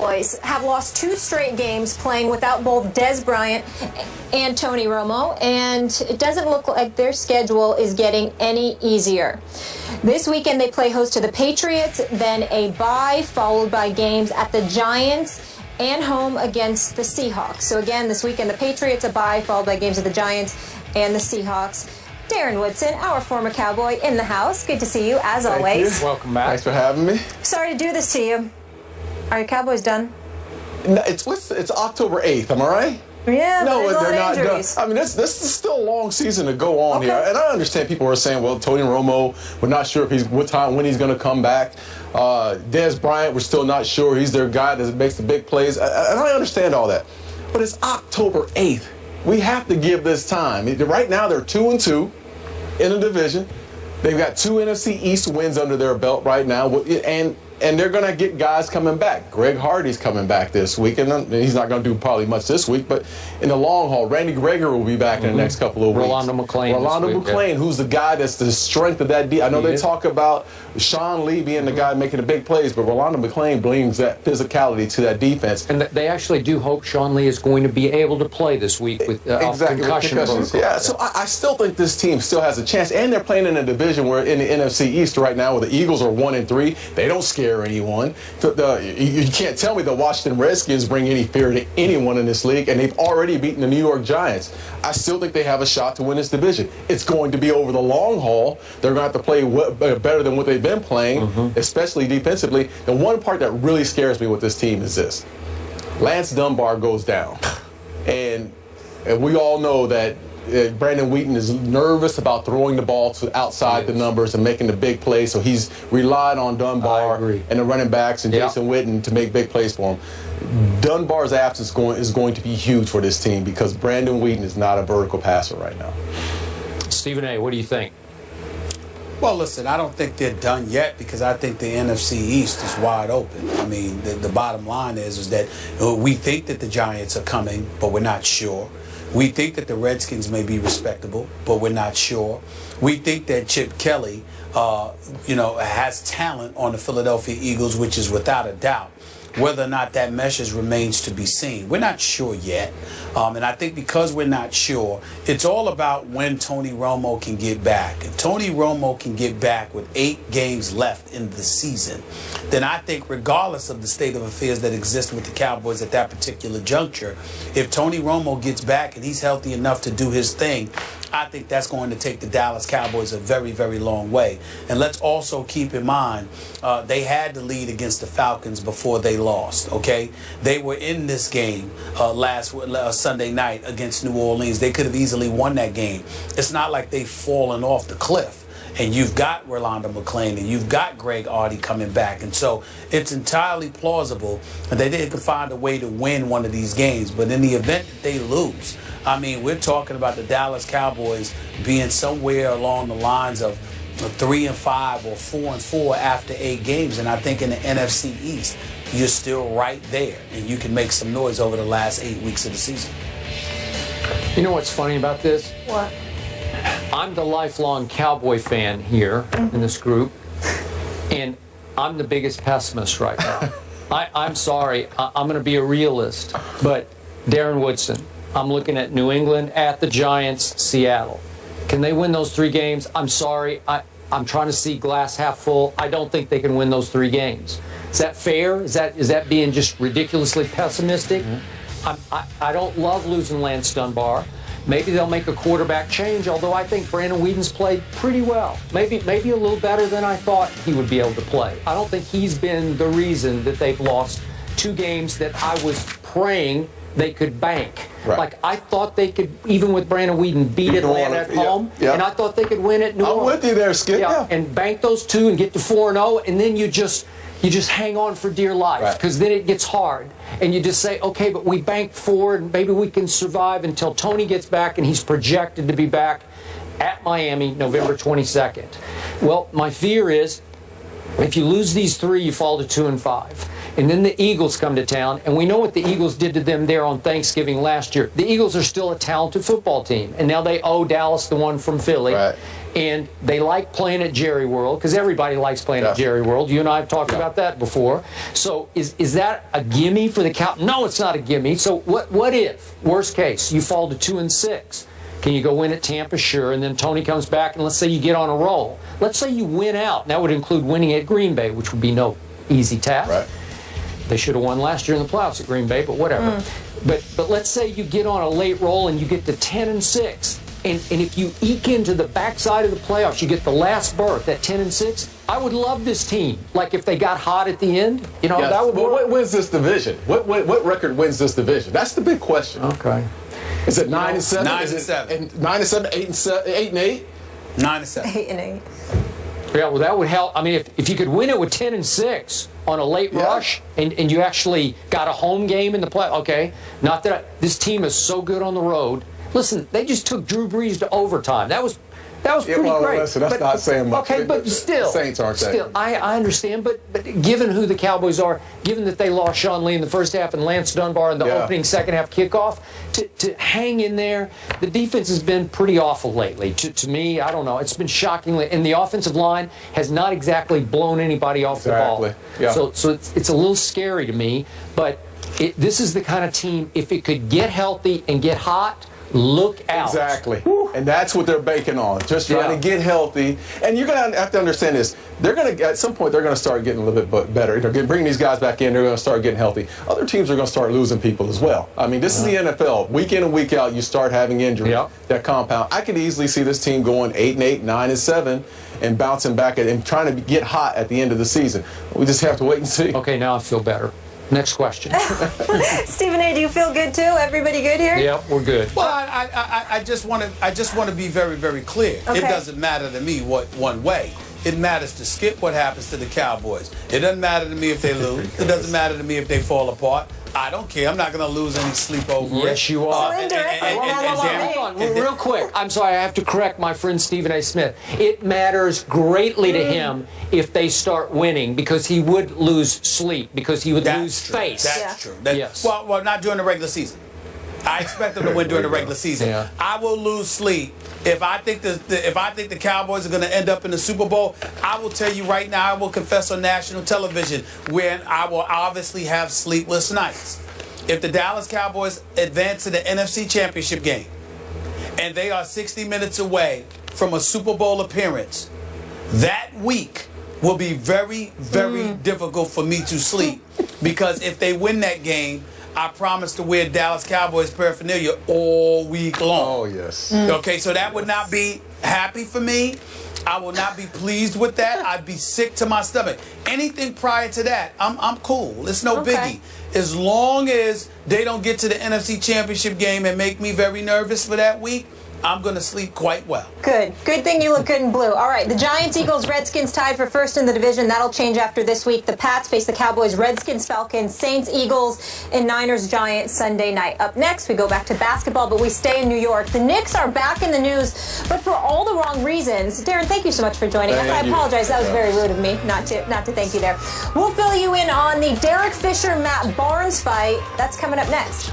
Cowboys have lost 2 straight games playing without both Dez Bryant and Tony Romo, and it doesn't look like their schedule is getting any easier. This weekend they play host to the Patriots, then a bye followed by games at the Giants and home against the Seahawks. So again, this weekend the Patriots, a bye followed by games of the Giants and the Seahawks. Darren Woodson, our former Cowboy, in the house. Good to see you, as always. Welcome back. Thanks for having me. Sorry to do this to you. Are your Cowboys done? No, it's October 8th, am I right? Yeah, no, but they're not done. injuries. I mean, this is still a long season to go on here, and I understand people are saying, well, Tony Romo, we're not sure if when he's going to come back. Dez Bryant, we're still not sure. He's their guy that makes the big plays, and I understand all that. But it's October 8th. We have to give this time. Right now, they're 2-2 in the division. They've got 2 NFC East wins under their belt right now, and they're going to get guys coming back. Greg Hardy's coming back this week, and he's not going to do probably much this week, but in the long haul, Randy Gregory will be back in the next couple of weeks. Rolando McClain, who's the guy that's the strength of that I know they talk about Sean Lee being the guy making the big plays, but Rolando McClain brings that physicality to that defense. And they actually do hope Sean Lee is going to be able to play this week with concussion. Yeah, so I still think this team still has a chance, and they're playing in a division where in the NFC East right now, where the Eagles are 1-3. They don't scare anyone. You can't tell me the Washington Redskins bring any fear to anyone in this league, and they've already beaten the New York Giants. I still think they have a shot to win this division. It's going to be over the long haul. They're going to have to play better than what they've been playing, especially defensively. The one part that really scares me with this team is this. Lance Dunbar goes down, and we all know that Brandon Wheaton is nervous about throwing the ball to outside the numbers and making the big plays, so he's relied on Dunbar and the running backs and Jason Witten to make big plays for him. Dunbar's absence is going to be huge for this team because Brandon Wheaton is not a vertical passer right now. Stephen A., what do you think? Well, listen, I don't think they're done yet because I think the NFC East is wide open. I mean, the bottom line is that we think that the Giants are coming, but we're not sure. We think that the Redskins may be respectable, but we're not sure. We think that Chip Kelly, has talent on the Philadelphia Eagles, which is without a doubt. Whether or not that meshes remains to be seen. We're not sure yet. And I think because we're not sure, it's all about when Tony Romo can get back. If Tony Romo can get back with 8 games left in the season, then I think regardless of the state of affairs that exist with the Cowboys at that particular juncture, if Tony Romo gets back and he's healthy enough to do his thing, I think that's going to take the Dallas Cowboys a very, very long way. And let's also keep in mind, they had the lead against the Falcons before they lost, okay? They were in this game last Sunday night against New Orleans. They could have easily won that game. It's not like they've fallen off the cliff. And you've got Rolando McClain and you've got Greg Hardy coming back. And so it's entirely plausible that they could find a way to win one of these games. But in the event that they lose, I mean, we're talking about the Dallas Cowboys being somewhere along the lines of 3-5 or 4-4 after 8 games. And I think in the NFC East, you're still right there. And you can make some noise over the last 8 weeks of the season. You know what's funny about this? What? I'm the lifelong Cowboy fan here in this group, and I'm the biggest pessimist right now. I'm sorry. I'm going to be a realist, but Darren Woodson, I'm looking at New England, at the Giants, Seattle. Can they win those 3 games? I'm sorry. I'm trying to see glass half full. I don't think they can win those 3 games. Is that fair? Is that being just ridiculously pessimistic? I don't love losing Lance Dunbar. Maybe they'll make a quarterback change, although I think Brandon Whedon's played pretty well. Maybe a little better than I thought he would be able to play. I don't think he's been the reason that they've lost 2 games that I was praying they could bank. Right. Like, I thought they could, even with Brandon Whedon, beat Atlanta at home, and I thought they could win at New Orleans. I'm with you there, Skip. Yeah. And bank those 2 and get to 4-0, and then you just hang on for dear life, because then it gets hard. And you just say, okay, but we banked 4, and maybe we can survive until Tony gets back, and he's projected to be back at Miami November 22nd. Well, my fear is if you lose these 3, you fall to 2-5. And then the Eagles come to town, and we know what the Eagles did to them there on Thanksgiving last year. The Eagles are still a talented football team, and now they owe Dallas the one from Philly. and they like playing at Jerry World because everybody likes playing at Jerry World. You and I have talked about that before. So is that a gimme for the Cow? No, it's not a gimme. So what if, worst case, you fall to 2-6? Can you go win at Tampa? Sure. And then Tony comes back, and let's say you get on a roll. Let's say you win out. And that would include winning at Green Bay, which would be no easy task. Right. They should have won last year in the playoffs at Green Bay, but whatever. But let's say you get on a late roll and you get to 10-6. And if you eke into the backside of the playoffs, you get the last berth at 10-6. I would love this team. Like if they got hot at the end, you know, that would work. What wins this division? What record wins this division? That's the big question. Okay. Is it 9-7? 9-7. 9-7, 8-8? 9-7. 8-8. Yeah, well, that would help. I mean, if you could win it with 10-6 on a late rush, and you actually got a home game in the play. Okay, not that this team is so good on the road. Listen, they just took Drew Brees to overtime. That was pretty great. Listen, that's not saying much. Okay, but still, Saints aren't that. Still, I understand, but given who the Cowboys are, given that they lost Sean Lee in the first half and Lance Dunbar in the opening second half kickoff, to hang in there, the defense has been pretty awful lately. To me, I don't know, it's been shockingly, and the offensive line has not exactly blown anybody off the ball. Yeah. So it's a little scary to me, but this is the kind of team, if it could get healthy and get hot, look out. Exactly. And that's what they're banking on. Just trying to get healthy. And you're going to have to understand this. They're going to, at some point, they're going to start getting a little bit better. Bringing these guys back in, they're going to start getting healthy. Other teams are going to start losing people as well. I mean, this is the NFL. Week in and week out, you start having injuries that compound. I could easily see this team going 8-8, 9-7, and bouncing back and trying to get hot at the end of the season. We just have to wait and see. Okay, now I feel better. Next question. Stephen A., do you feel good too? Everybody good here? Yep, we're good. Well, I just want to be very, very clear. Okay. It doesn't matter to me what one way. It matters to Skip what happens to the Cowboys. It doesn't matter to me if they lose. It doesn't matter to me if they fall apart. I don't care. I'm not going to lose any sleep over it. Yes, you are. So indirectly. Hold on. Real quick. I'm sorry. I have to correct my friend Stephen A. Smith. It matters greatly to him if they start winning because he would lose sleep, because he would lose face. That's true. Yes. Well, not during the regular season. I expect them to win during the regular season. Yeah. I will lose sleep if I think the Cowboys are going to end up in the Super Bowl. I will tell you right now, I will confess on national television when I will obviously have sleepless nights. If the Dallas Cowboys advance to the NFC Championship game and they are 60 minutes away from a Super Bowl appearance, that week will be very, very difficult for me to sleep because if they win that game, I promise to wear Dallas Cowboys paraphernalia all week long. Oh, yes. Okay, so that would not be happy for me. I will not be pleased with that. I'd be sick to my stomach. Anything prior to that, I'm cool. It's no biggie. As long as they don't get to the NFC Championship game and make me very nervous for that week, I'm going to sleep quite well. Good. Good thing you look good in blue. All right, the Giants, Eagles, Redskins tied for first in the division. That'll change after this week. The Pats face the Cowboys, Redskins, Falcons, Saints, Eagles, and Niners, Giants Sunday night. Up next, we go back to basketball, but we stay in New York. The Knicks are back in the news, but for all the wrong reasons. Darren, thank you so much for joining us. I apologize. That was very rude of me not to thank you there. We'll fill you in on the Derek Fisher-Matt Barnes fight. That's coming up next.